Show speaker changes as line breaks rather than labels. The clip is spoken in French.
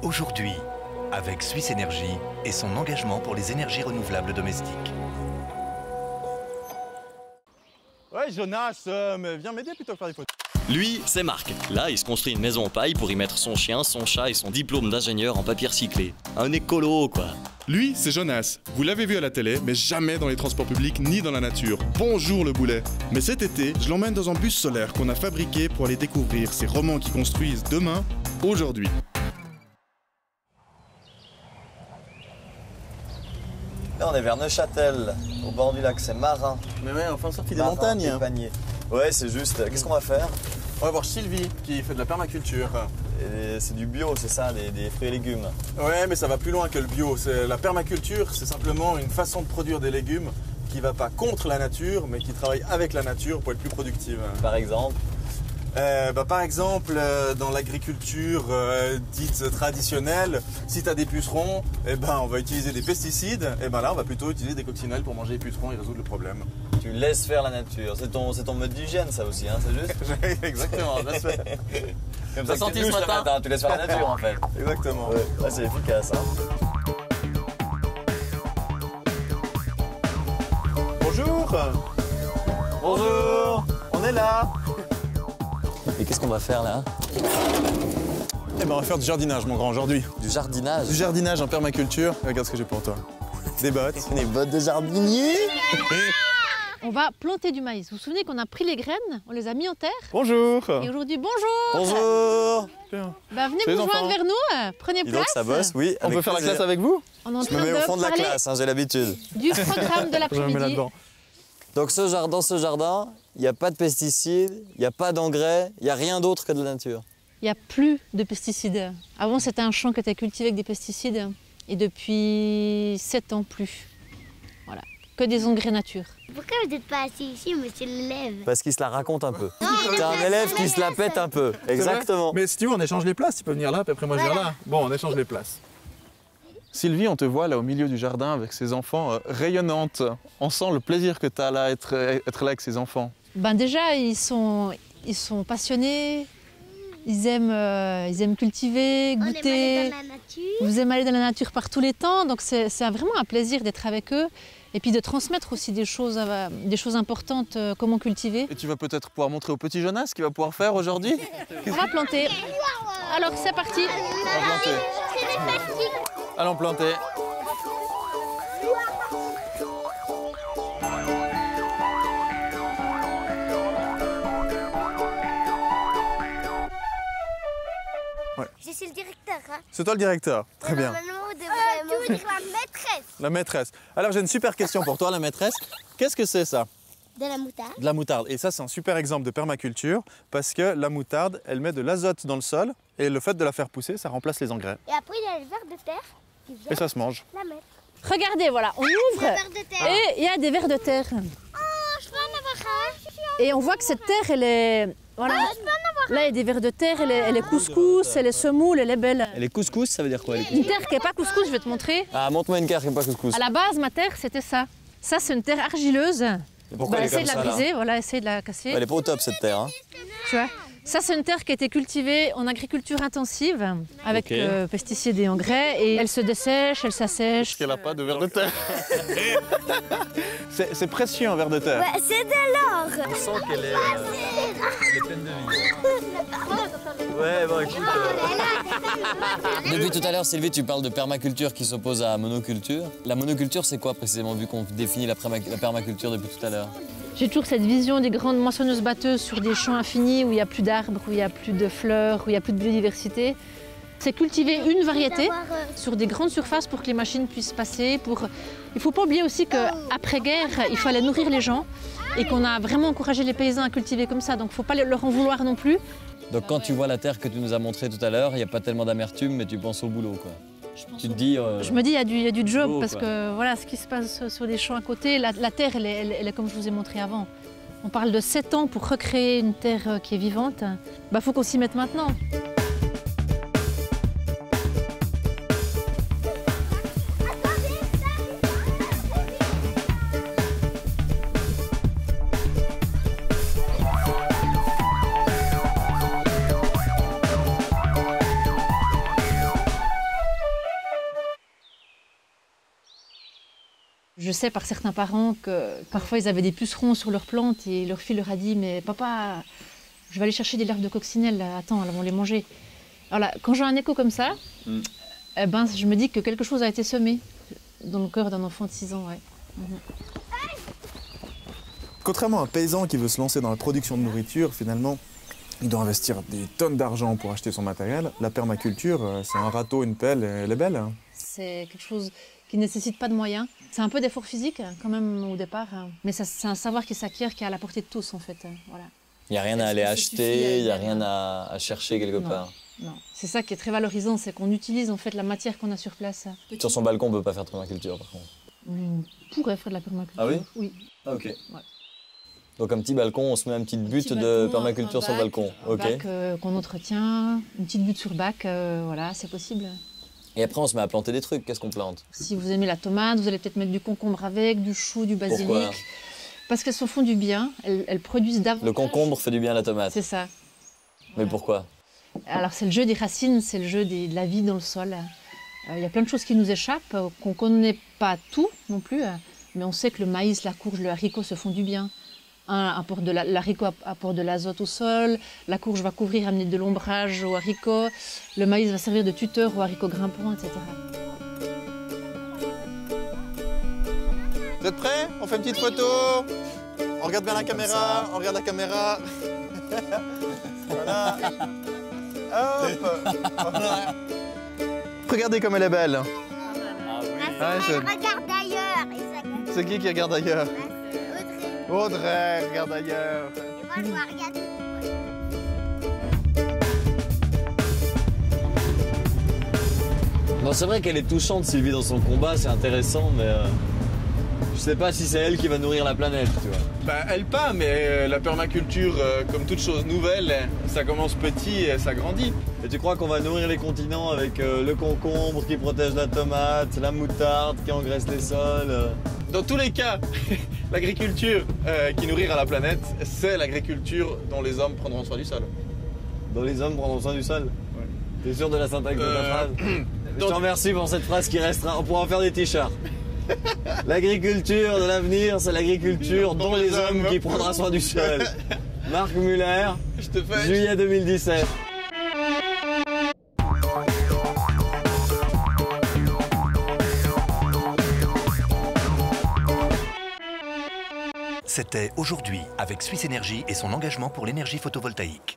Aujourd'hui, avec Suisse Énergie et son engagement pour les énergies renouvelables domestiques.
Ouais, Jonas, mais viens m'aider plutôt que faire des photos.
Lui, c'est Marc. Là, il se construit une maison en paille pour y mettre son chien, son chat et son diplôme d'ingénieur en papier recyclé. Un écolo, quoi.
Lui, c'est Jonas. Vous l'avez vu à la télé, mais jamais dans les transports publics ni dans la nature. Bonjour le boulet. Mais cet été, je l'emmène dans un bus solaire qu'on a fabriqué pour aller découvrir ces romans qui construisent demain, aujourd'hui.
Là, on est vers Neuchâtel, au bord du lac, c'est marin.
Mais ouais, enfin sorti des
Marin
montagnes.
et panier. Ouais, c'est juste. Qu'est-ce qu'on va faire?
On va voir Sylvie qui fait de la permaculture.
C'est du bio, c'est ça, des fruits et légumes.
Ouais, mais ça va plus loin que le bio. La permaculture, c'est simplement une façon de produire des légumes qui va pas contre la nature, mais qui travaille avec la nature pour être plus productive.
Par exemple?
Par exemple, dans l'agriculture dite traditionnelle, si tu as des pucerons, on va utiliser des pesticides. Et là, on va plutôt utiliser des coccinelles pour manger les pucerons et résoudre le problème.
Tu laisses faire la nature. C'est ton mode d'hygiène, ça aussi, hein, c'est juste?
Exactement, laisse faire.
Comme ça,
senti
tu
ce
douches le
matin.
matin, tu laisses faire la nature, en fait.
Exactement.
Ouais, c'est efficace. Hein.
Bonjour.
Bonjour.
On est là.
Et qu'est-ce qu'on va faire là?
On va faire du jardinage, mon grand, aujourd'hui.
Du jardinage.
Du jardinage en permaculture. Regarde ce que j'ai pour toi. Des bottes.
Des bottes de jardinier.
On va planter du maïs. Vous vous souvenez qu'on a pris les graines, on les a mis en terre.
Bonjour.
Et aujourd'hui, bonjour.
Bonjour.
Venez
Les
vous
enfants.
joindre vers nous, prenez
Dis
place.
donc, ça bosse, oui.
On peut faire la classe avec vous?
On est en
Je me
train
mets au fond de la
parler
classe, hein, j'ai l'habitude.
du programme de l'après-midi.
Donc dans ce jardin, il n'y a pas de pesticides, il n'y a pas d'engrais, il n'y a rien d'autre que de la nature.
Il n'y a plus de pesticides. Avant, c'était un champ qui était cultivé avec des pesticides. Et depuis 7 ans, plus. Voilà, que des engrais nature.
Pourquoi vous n'êtes pas assis ici, monsieur l'élève?
Parce qu'il se la raconte un peu. T'es un élève qui se la pète un peu. Exactement.
Mais si tu veux, on échange les places. Tu peux venir là, puis après moi je viens là. Bon, on échange les places. Sylvie, on te voit là au milieu du jardin avec ces enfants rayonnantes. On sent le plaisir que tu as là, être là avec ces enfants.
Déjà, ils sont passionnés. Ils aiment cultiver,
On aime aller
goûter.
dans la nature.
Vous aimez aller dans la nature par tous les temps. Donc c'est vraiment un plaisir d'être avec eux. Et puis de transmettre aussi des choses importantes, comment cultiver.
Et tu vas peut-être pouvoir montrer au petit Jonas ce qu'il va pouvoir faire aujourd'hui?
On va planter. Alors c'est parti.
On va planter. Allons planter.
Je suis le directeur. Hein.
C'est toi le directeur. Très bien.
Normalement, on devrait m'ouvrir la maîtresse.
La maîtresse. Alors j'ai une super question pour toi, la maîtresse. Qu'est-ce que c'est ça?
De la moutarde.
De la moutarde. Et ça, c'est un super exemple de permaculture parce que la moutarde, elle met de l'azote dans le sol et le fait de la faire pousser, ça remplace les engrais.
Et après, il y a le ver de terre qui vient
Et ça se mange.
la mettre.
Regardez, voilà, on ouvre.
Le ver de terre.
Et il y a des vers de terre.
Oh, je peux en avoir un.
Et on voit que cette terre, elle est... Voilà. Là, il y a des vers de terre, elle est couscous, elle est semoule, elle est belle.
Et les couscous, ça veut dire quoi?
Une terre qui n'est pas couscous, je vais te montrer.
Ah, montre-moi une carte qui n'est pas couscous.
À la base, ma terre, c'était ça. Ça, c'est une terre argileuse.
Et pourquoi elle est
Essaye
comme
de la
ça, là?
briser, voilà, essaye de la casser.
Elle est pas au top, cette terre. Hein.
Tu vois. Ça, c'est une terre qui a été cultivée en agriculture intensive, avec
Ok.
pesticides et engrais. Et elle se dessèche, elle s'assèche.
Parce qu'elle n'a pas de ver de terre. C'est précieux un ver de terre.
Ouais, c'est de l'or.
On sent qu'elle est pleine de vie. Ouais, bon, écoute. Depuis tout à l'heure, Sylvie, tu parles de permaculture qui s'oppose à monoculture. La monoculture, c'est quoi précisément, vu qu'on définit la permaculture depuis tout à l'heure?
J'ai toujours cette vision des grandes moissonneuses-batteuses sur des champs infinis où il n'y a plus d'arbres, où il n'y a plus de fleurs, où il n'y a plus de biodiversité. C'est cultiver une variété sur des grandes surfaces pour que les machines puissent passer. Il ne faut pas oublier aussi qu'après-guerre, il fallait nourrir les gens et qu'on a vraiment encouragé les paysans à cultiver comme ça. Donc il ne faut pas leur en vouloir non plus.
Donc quand tu vois la terre que tu nous as montrée tout à l'heure, il n'y a pas tellement d'amertume, mais tu penses au boulot, quoi. Tu te dis...
Je me dis, il y a du job
beau,
parce
quoi.
que voilà ce qui se passe sur des champs à côté, la terre, elle est comme je vous ai montré avant. On parle de 7 ans pour recréer une terre qui est vivante. Faut qu'on s'y mette maintenant. Je sais par certains parents que parfois ils avaient des pucerons sur leurs plantes et leur fille leur a dit « Mais papa, je vais aller chercher des larves de coccinelle, attends, elles vont les manger. » Alors là, quand j'ai un écho comme ça, eh ben, je me dis que quelque chose a été semé dans le cœur d'un enfant de 6 ans. Ouais.
Contrairement à un paysan qui veut se lancer dans la production de nourriture, finalement, il doit investir des tonnes d'argent pour acheter son matériel. La permaculture, c'est un râteau, une pelle, et elle est belle. Hein.
C'est quelque chose qui ne nécessite pas de moyens. C'est un peu d'effort physique quand même au départ, mais c'est un savoir qui s'acquiert, qui est à la portée de tous en fait. Voilà.
Il n'y a rien à aller acheter, il n'y a rien à chercher quelque part.
Non, c'est ça qui est très valorisant, c'est qu'on utilise en fait la matière qu'on a sur place.
Sur son balcon, on ne peut pas faire de permaculture par contre.
On pourrait faire de la permaculture.
Ah oui?
Oui.
Ah, ok.
Ouais.
Donc un petit balcon, on se met un petit butte de permaculture sur le balcon.
Un bac qu'on entretient, une petite butte sur bac, voilà, c'est possible.
Et après, on se met à planter des trucs. Qu'est-ce qu'on plante?
Si vous aimez la tomate, vous allez peut-être mettre du concombre avec, du chou, du basilic.
Pourquoi?
Parce qu'elles se font du bien, elles produisent davantage.
Le concombre fait du bien à la tomate.
C'est ça.
Mais pourquoi?
Alors c'est le jeu des racines, c'est le jeu de la vie dans le sol. Il y a plein de choses qui nous échappent, qu'on ne connaît pas tout non plus, mais on sait que le maïs, la courge, le haricot se font du bien. L'haricot apporte de l'azote au sol, la courge va couvrir, amener de l'ombrage au haricot, le maïs va servir de tuteur aux haricots grimpants, etc.
Vous êtes prêts? On fait une petite photo. On regarde bien la caméra, on regarde la caméra. Voilà. Hop. Voilà. Regardez comme elle est belle.
Elle regarde ailleurs.
C'est qui regarde ailleurs?
Audrey.
Audrey, regarde ailleurs.
Et moi, je dois regarder.
Bon, c'est vrai qu'elle est touchante, Sylvie, dans son combat, c'est intéressant, mais je sais pas si c'est elle qui va nourrir la planète, tu vois.
Bah, elle pas, mais la permaculture, comme toute chose nouvelle, ça commence petit et ça grandit.
Et tu crois qu'on va nourrir les continents avec le concombre qui protège la tomate, la moutarde qui engraisse les sols
Dans tous les cas, l'agriculture qui nourrira la planète, c'est l'agriculture dont les hommes prendront soin du sol.
Dont les hommes prendront soin du sol?
Ouais.
T'es sûr de la syntaxe de ta phrase? Je te remercie pour cette phrase qui restera. On pourra en faire des t-shirts. L'agriculture de l'avenir, c'est l'agriculture dont les hommes qui prendra soin du sol. Marc Muller, juillet 2017.
C'était Aujourd'hui avec Suisse Énergie et son engagement pour l'énergie photovoltaïque.